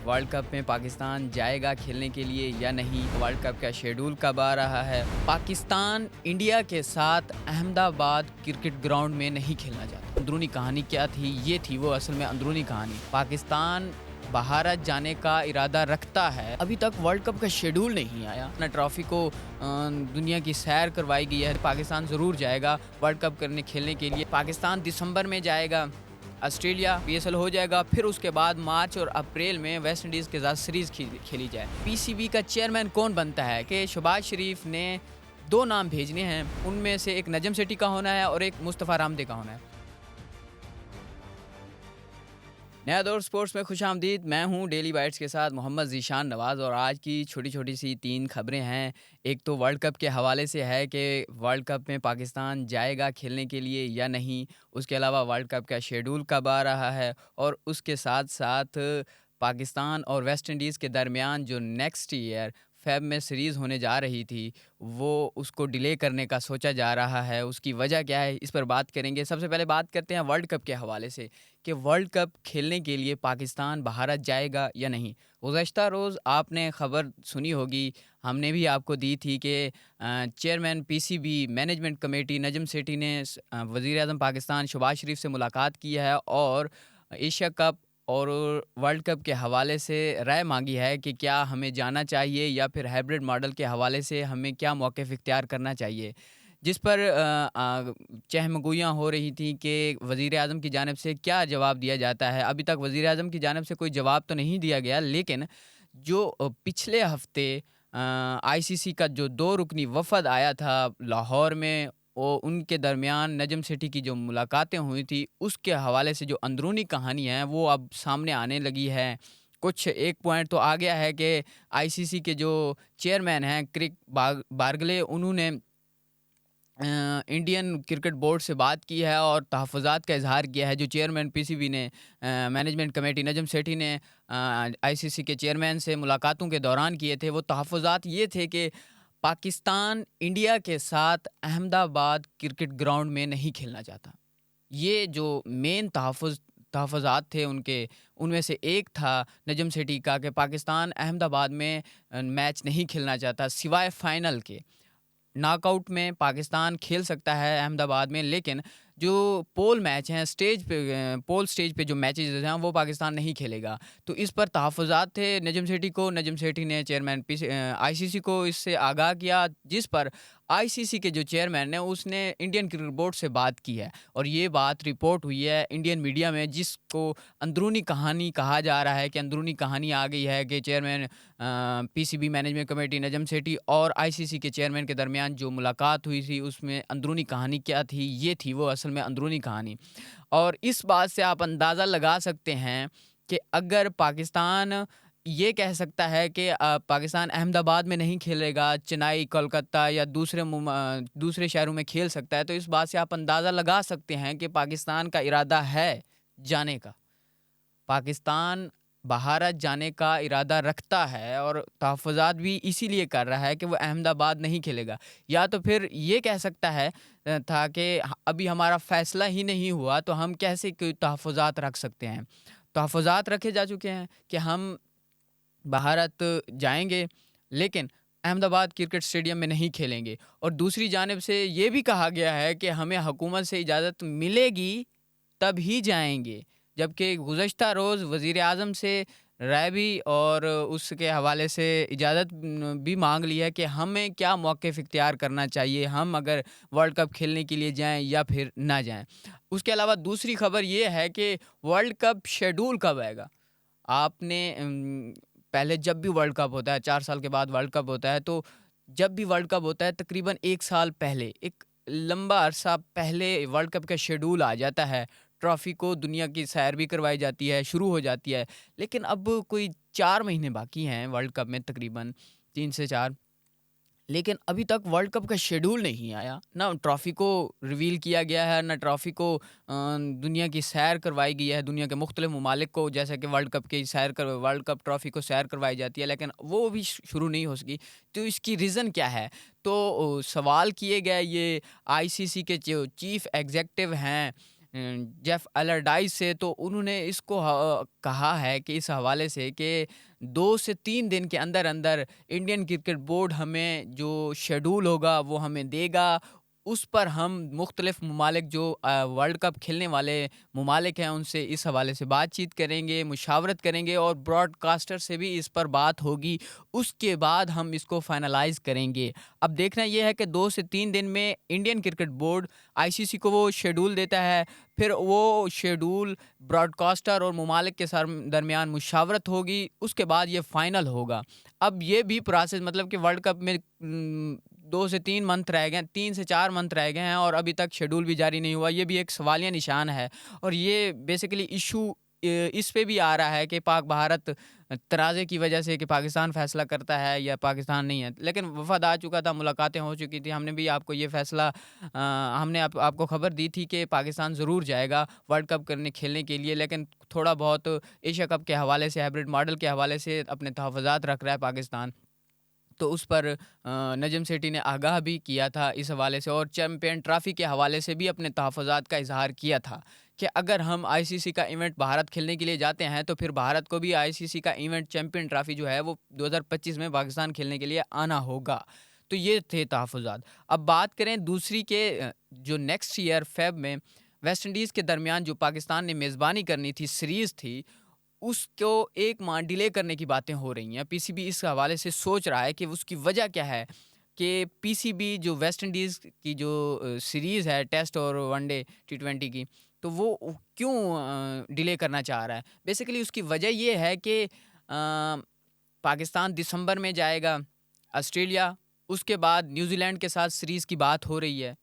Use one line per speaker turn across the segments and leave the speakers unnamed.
World cup में पाकिस्तान जाएगा खेलने के लिए या नहीं, वर्ल्ड कप का शेड्यूल कब आ रहा है। पाकिस्तान इंडिया के साथ अहमदाबाद क्रिकेट ग्राउंड में नहीं खेलना चाहता। अंदरूनी कहानी क्या थी, ये थी वो असल में अंदरूनी कहानी। पाकिस्तान भारत जाने का इरादा रखता है। अभी तक वर्ल्ड कप का शेड्यूल नहीं आया ना, ट्रॉफी को दुनिया की सैर करवाई गई है। पाकिस्तान ज़रूर जाएगा वर्ल्ड कप करने खेलने के लिए। पाकिस्तान दिसंबर में जाएगा, ऑस्ट्रेलिया पीएसएल हो जाएगा, फिर उसके बाद मार्च और अप्रैल में वेस्ट इंडीज़ के साथ सीरीज़ खेली जाए। पीसीबी का चेयरमैन कौन बनता है कि शहबाज शरीफ ने 2 नाम भेजने हैं, उनमें से एक नजम सेठी का होना है और एक मुस्तफ़ा रामदे का होना है। नया दौर स्पोर्ट्स में खुशामदीद। मैं हूं डेली बाइट्स के साथ मोहम्मद ज़ीशान नवाज़ और आज की छोटी छोटी सी 3 खबरें हैं। एक तो वर्ल्ड कप के हवाले से है कि वर्ल्ड कप में पाकिस्तान जाएगा खेलने के लिए या नहीं, उसके अलावा वर्ल्ड कप का शेड्यूल कब आ रहा है, और उसके साथ साथ पाकिस्तान और वेस्ट इंडीज़ के दरमियान जो नेक्स्ट ईयर फ़ेब में सीरीज़ होने जा रही थी, वो उसको डिले करने का सोचा जा रहा है। उसकी वजह क्या है, इस पर बात करेंगे। सबसे पहले बात करते हैं वर्ल्ड कप के हवाले से कि वर्ल्ड कप खेलने के लिए पाकिस्तान भारत जाएगा या नहीं। गुज़श्ता रोज़ आपने ख़बर सुनी होगी, हमने भी आपको दी थी कि chairman PCB management committee Najam Sethi ने वज़ीर आज़म पाकिस्तान शहबाज शरीफ से मुलाकात की है और एशिया कप और वर्ल्ड कप के हवाले से राय मांगी है कि क्या हमें जाना चाहिए या फिर हाइब्रिड मॉडल के हवाले से हमें क्या मौक़िफ़ इख्तियार करना चाहिए। जिस पर चहमगोइयाँ हो रही थी कि वज़ीर आज़म की जानिब से क्या जवाब दिया जाता है। अभी तक वज़ीर आज़म की जानिब से कोई जवाब तो नहीं दिया गया, लेकिन जो पिछले हफ़्ते आईसीसी का जो 2 रुकनी वफ़द आया था लाहौर में, वो उनके दरमियान नजम सेठी की जो मुलाकातें हुई थी, उसके हवाले से जो अंदरूनी कहानी है वो अब सामने आने लगी है। कुछ एक पॉइंट तो आ गया है कि आईसीसी के जो चेयरमैन हैं क्रिक बार्गले, उन्होंने इंडियन क्रिकेट बोर्ड से बात की है और तहफ़्फ़ुज़ात का इज़हार किया है। जो चेयरमैन पीसीबी ने मैनेजमेंट कमेटी नजम सेठी ने आईसीसी के चेयरमैन से मुलाकातों के दौरान किए थे, वो तहफ़्फ़ुज़ात ये थे कि पाकिस्तान इंडिया के साथ अहमदाबाद क्रिकेट ग्राउंड में नहीं खेलना चाहता। ये जो मेन तहफ़्फ़ुज़ात थे उनके, उनमें से एक था नजम सेठी का कि पाकिस्तान अहमदाबाद में मैच नहीं खेलना चाहता सिवाय फ़ाइनल के। नॉकआउट में पाकिस्तान खेल सकता है अहमदाबाद में, लेकिन जो पोल मैच हैं स्टेज पे, पोल स्टेज पे जो मैचेस हैं वो पाकिस्तान नहीं खेलेगा। तो इस पर तहफ़्फ़ुज़ात थे नजम सेठी को। नजम सेठी ने चेयरमैन आईसीसी को इससे आगाह किया, जिस पर आईसीसी के जो चेयरमैन ने उसने इंडियन क्रिकेट बोर्ड से बात की है और ये बात रिपोर्ट हुई है इंडियन मीडिया में, जिसको अंदरूनी कहानी कहा जा रहा है कि अंदरूनी कहानी आ गई है कि chairman PCB management committee Najam Sethi और आईसीसी के चेयरमैन के दरमियान जो मुलाकात हुई थी उसमें अंदरूनी कहानी क्या थी, ये थी वो असल में अंदरूनी कहानी। और इस बात से आप अंदाज़ा लगा सकते हैं कि अगर पाकिस्तान ये कह सकता है कि पाकिस्तान अहमदाबाद में नहीं खेलेगा, चेन्नई, कोलकाता या दूसरे शहरों में खेल सकता है, तो इस बात से आप अंदाज़ा लगा सकते हैं कि पाकिस्तान का इरादा है जाने का। पाकिस्तान भारत जाने का इरादा रखता है और तहफ़्फ़ुज़ात भी इसीलिए कर रहा है कि वो अहमदाबाद नहीं खेलेगा। या तो फिर ये कह सकता है था कि अभी हमारा फ़ैसला ही नहीं हुआ, तो हम कैसे कोई तहफ़्फ़ुज़ात रख सकते हैं। तहफ़्फ़ुज़ात रखे जा चुके हैं कि हम भारत जाएंगे, लेकिन अहमदाबाद क्रिकेट स्टेडियम में नहीं खेलेंगे। और दूसरी जानिब से ये भी कहा गया है कि हमें हुकूमत से इजाज़त मिलेगी तब ही जाएंगे। जबकि गुज़श्ता रोज़ वज़ीर आज़म से राय भी और उसके हवाले से इजाज़त भी मांग ली है कि हमें क्या मौक़िफ़ इख्तियार करना चाहिए, हम अगर वर्ल्ड कप खेलने के लिए जाएं या फिर ना जाएं। उसके अलावा दूसरी खबर ये है कि वर्ल्ड कप शेड्यूल कब आएगा। आपने पहले जब भी वर्ल्ड कप होता है, 4 साल के बाद वर्ल्ड कप होता है, तो जब भी वर्ल्ड कप होता है तकरीबन 1 साल पहले, एक लंबा अरसा पहले वर्ल्ड कप का शेड्यूल आ जाता है। ट्रॉफ़ी को दुनिया की सैर भी करवाई जाती है, शुरू हो जाती है। लेकिन अब कोई 4 महीने बाकी हैं वर्ल्ड कप में, तकरीबन 3 से 4। लेकिन अभी तक वर्ल्ड कप का शेड्यूल नहीं आया, ना ट्रॉफ़ी को रिवील किया गया है, ना ट्रॉफ़ी को दुनिया की सैर करवाई गई है, दुनिया के मुख्तलिफ ममालिक को, जैसे कि वर्ल्ड कप ट्रॉफ़ी को सैर करवाई जाती है, लेकिन वो भी शुरू नहीं हो सकी। तो इसकी रीज़न क्या है? तो सवाल किए गए ये आईसीसी के जो चीफ़ एग्ज़ेक्टिव हैं, जेफ अलरडाइस से, तो उन्होंने इसको कहा है कि इस हवाले से कि 2 से 3 दिन के अंदर-अंदर इंडियन क्रिकेट बोर्ड हमें जो शेड्यूल होगा वो हमें देगा। उस पर हम मुख्तलिफ ममालिक जो वर्ल्ड कप खेलने वाले ममालिक हैं उनसे इस हवाले से बातचीत करेंगे, मुशावरत करेंगे और ब्रॉडकास्टर से भी इस पर बात होगी। उसके बाद हम इसको फाइनलाइज़ करेंगे। अब देखना ये है कि 2 से 3 दिन में इंडियन क्रिकेट बोर्ड आईसीसी को वो शेड्यूल देता है, फिर वो शेड्यूल ब्रॉडकास्टर और ममालिक के दरमियान मुशावरत होगी, उसके बाद ये फ़ाइनल होगा। अब ये भी प्रोसेस मतलब कि वर्ल्ड कप में 2 से 3 मंथ रह गए, 3 से 4 मंथ रह गए हैं और अभी तक शेड्यूल भी जारी नहीं हुआ। ये भी एक सवालिया निशान है और ये बेसिकली इशू इस पे भी आ रहा है कि पाक भारत तनाज़े की वजह से कि पाकिस्तान फ़ैसला करता है या पाकिस्तान नहीं है। लेकिन वफ़द आ चुका था, मुलाकातें हो चुकी थी, हमने भी आपको ये फ़ैसला हमने आपको खबर दी थी कि पाकिस्तान ज़रूर जाएगा वर्ल्ड कप खेलने के लिए, लेकिन थोड़ा बहुत एशिया कप के हवाले से, हाइब्रिड मॉडल के हवाले से अपने तहफ़्फ़ुज़ात रख रहा है पाकिस्तान। तो उस पर नजम सेठी ने आगाह भी किया था इस हवाले से और चैंपियन ट्रॉफ़ी के हवाले से भी अपने तहफ़्फ़ुज़ात का इज़हार किया था कि अगर हम आईसीसी का इवेंट भारत खेलने के लिए जाते हैं तो फिर भारत को भी आईसीसी का इवेंट चैंपियन ट्रॉफ़ी जो है वो 2025 में पाकिस्तान खेलने के लिए आना होगा। तो ये थे तहफ़्फ़ुज़ात। अब बात करें दूसरी के जो नेक्स्ट ईयर फ़ेब में वेस्ट इंडीज़ के दरमियान जो पाकिस्तान ने मेज़बानी करनी थी, सीरीज़ थी, उसको 1 माह डिले करने की बातें हो रही हैं। पीसीबी इस हवाले से सोच रहा है कि उसकी वजह क्या है कि पीसीबी जो वेस्ट इंडीज़ की जो सीरीज़ है टेस्ट और वनडे टी20 की, तो वो क्यों डिले करना चाह रहा है? बेसिकली उसकी वजह ये है कि पाकिस्तान दिसंबर में जाएगा ऑस्ट्रेलिया, उसके बाद न्यूज़ीलैंड के साथ सीरीज़ की बात हो रही है।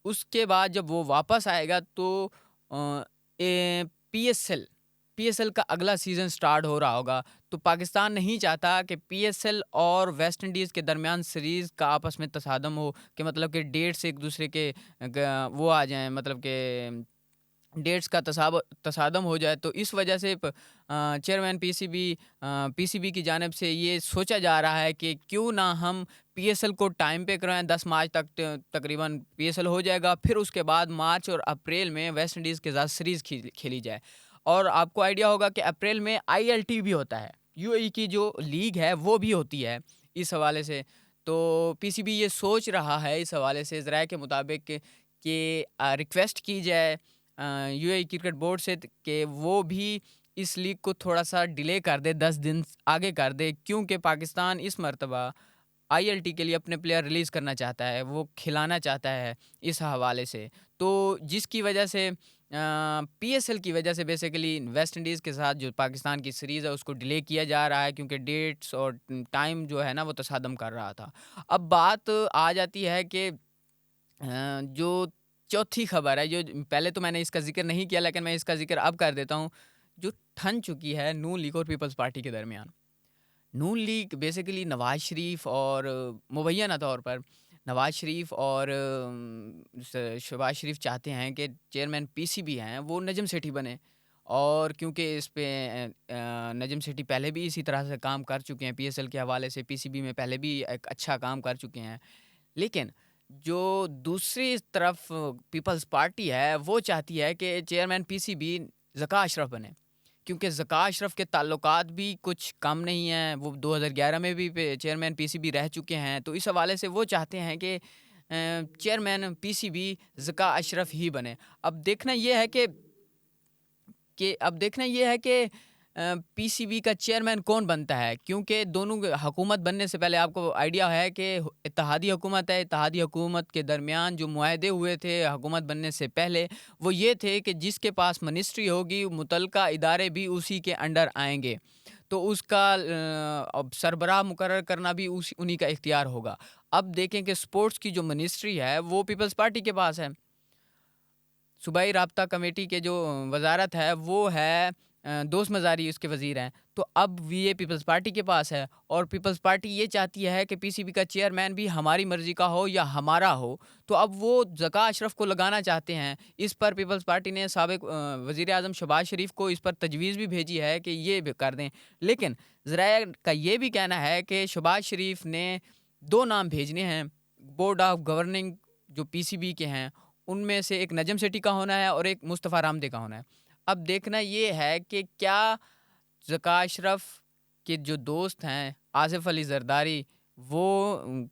उसके बाद जब वो वापस आएगा तो अ, पीएसएल पीएसएल का अगला सीज़न स्टार्ट हो रहा होगा। तो पाकिस्तान नहीं चाहता कि पीएसएल और वेस्ट इंडीज़ के दरमियान सीरीज़ का आपस में तसादम हो कि मतलब कि डेट्स एक दूसरे के वो आ जाएँ, मतलब कि डेट्स का तसादम हो जाए। तो इस वजह से चेयरमैन पीसीबी की जानिब से ये सोचा जा रहा है कि क्यों ना हम पीएसएल को टाइम पे कराएं। 10 मार्च तक तकरीबन पीएसएल हो जाएगा, फिर उसके बाद मार्च और अप्रैल में वेस्ट इंडीज़ के साथ सीरीज़ खेली जाए। और आपको आइडिया होगा कि अप्रैल में आईएलटी भी होता है, यूएई की जो लीग है वो भी होती है इस हवाले से। तो पीसीबी ये सोच रहा है इस हवाले से ज़राए के मुताबिक कि रिक्वेस्ट की जाए यूएई क्रिकेट बोर्ड से कि वो भी इस लीग को थोड़ा-सा डिले कर दे, 10 दिन आगे कर दे, क्योंकि पाकिस्तान इस मर्तबा आईएलटी के लिए अपने प्लेयर रिलीज़ करना चाहता है, वो खिलाना चाहता है इस हवाले से। तो जिसकी वजह से पीएसएल की वजह से बेसिकली वेस्ट इंडीज़ के साथ जो पाकिस्तान की सीरीज़ है उसको डिले किया जा रहा है, क्योंकि डेट्स और टाइम जो है ना वो तसादम कर रहा था। अब बात आ जाती है कि जो चौथी खबर है, जो पहले तो मैंने इसका ज़िक्र नहीं किया लेकिन मैं इसका ज़िक्र अब कर देता हूँ, जो ठन चुकी है नून लीग और पीपल्स पार्टी के दरमियान। नून लीग बेसिकली नवाज़ शरीफ और मुबैना तौर पर नवाज़ शरीफ और शहबाज शरीफ चाहते हैं कि चेयरमैन पीसीबी हैं वो नजम सेठी बने। और क्योंकि इस पे नजम सेठी पहले भी इसी तरह से काम कर चुके हैं, पीएसएल के हवाले से पीसीबी में पहले भी एक अच्छा काम कर चुके हैं। लेकिन जो दूसरी तरफ पीपल्स पार्टी है वो चाहती है कि चेयरमैन पीसीबी ज़का अशरफ बने, क्योंकि ज़का अशरफ के ताल्लुकात भी कुछ कम नहीं हैं। वो 2011 में भी चेयरमैन पीसीबी रह चुके हैं। तो इस हवाले से वो चाहते हैं कि चेयरमैन पीसीबी ज़का अशरफ ही बने। अब देखना ये है कि पीसीबी का चेयरमैन कौन बनता है, क्योंकि दोनों हुकूमत बनने से पहले आपको आइडिया है कि इत्तेहादी हुकूमत है। इत्तेहादी हुकूमत के दरमियान जो मुआहदे हुए थे हुकूमत बनने से पहले, वो ये थे कि जिसके पास मिनिस्ट्री होगी मुतलका इदारे भी उसी के अंडर आएंगे। तो उसका अब सरबराह मुकर्रर करना भी उन्हीं का इख्तियार होगा। अब देखें कि स्पोर्ट्स की जो मिनिस्ट्री है वो पीपल्स पार्टी के पास है। सूबाई राब्ता कमेटी के जो वज़ारत है वो है दोस्त मज़ारी उसके वज़ीर हैं। तो अब ये पीपल्स पार्टी के पास है और पीपल्स पार्टी ये चाहती है कि पीसीबी का चेयरमैन भी हमारी मर्ज़ी का हो या हमारा हो। तो अब वो ज़का अशरफ को लगाना चाहते हैं। इस पर पीपल्स पार्टी ने साबिक़ वज़ीर आज़म शहबाज शरीफ को इस पर तजवीज़ भी भेजी है कि ये भी कर दें। लेकिन ज़राए का ये भी कहना है कि शहबाज शरीफ ने 2 नाम भेजने हैं, बोर्ड ऑफ गवर्निंग जो पीसीबी के हैं उनमें से एक नजम सेठी का होना है और एक मुस्तफ़ा रामदे का होना है। अब देखना ये है कि क्या ज़का अशरफ के जो दोस्त हैं आसिफ अली जरदारी, वो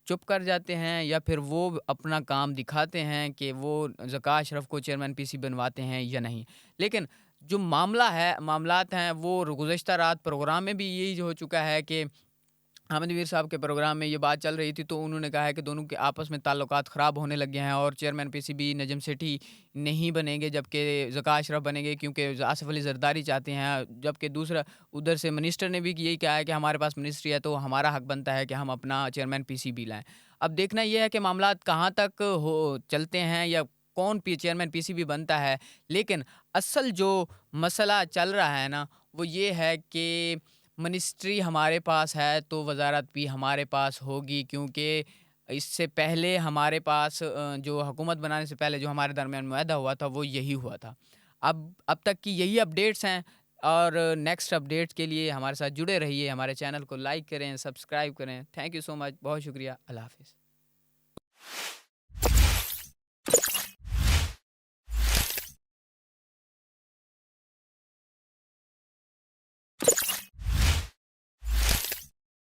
चुप कर जाते हैं या फिर वो अपना काम दिखाते हैं कि वो ज़का अशरफ को चेयरमैन पीसी बनवाते हैं या नहीं। लेकिन जो मामलात हैं, वो गुज़श्ता रात प्रोग्राम में भी यही हो चुका है कि हामिद मीर साहब के प्रोग्राम में ये बात चल रही थी, तो उन्होंने कहा है कि दोनों के आपस में ताल्लुकात ख़राब होने लगे हैं और चेयरमैन पीसीबी नजम सेठी नहीं बनेंगे, जबकि ज़का अशरफ बनेंगे, क्योंकि आसिफ अली जरदारी चाहते हैं। जबकि दूसरा उधर से मिनिस्टर ने भी यही कहा है कि हमारे पास मिनिस्ट्री है, तो हमारा हक बनता है कि हम अपना चेयरमैन पीसीबी लाएँ। अब देखना ये है कि मामलात कहाँ तक हो चलते हैं या कौन चेयरमैन पीसीबी बनता है। लेकिन असल जो मसला चल रहा है ना, वो ये है कि मिनिस्ट्री हमारे पास है तो वज़ारत भी हमारे पास होगी, क्योंकि इससे पहले हमारे पास जो हुकूमत बनाने से पहले जो हमारे दरमियान मुआहदा हुआ था, वो यही हुआ था। अब तक की यही अपडेट्स हैं और नेक्स्ट अपडेट्स के लिए हमारे साथ जुड़े रहिए। हमारे चैनल को लाइक करें, सब्सक्राइब करें। Thank you so much. बहुत शुक्रिया। अल्लाह हाफ़िज़।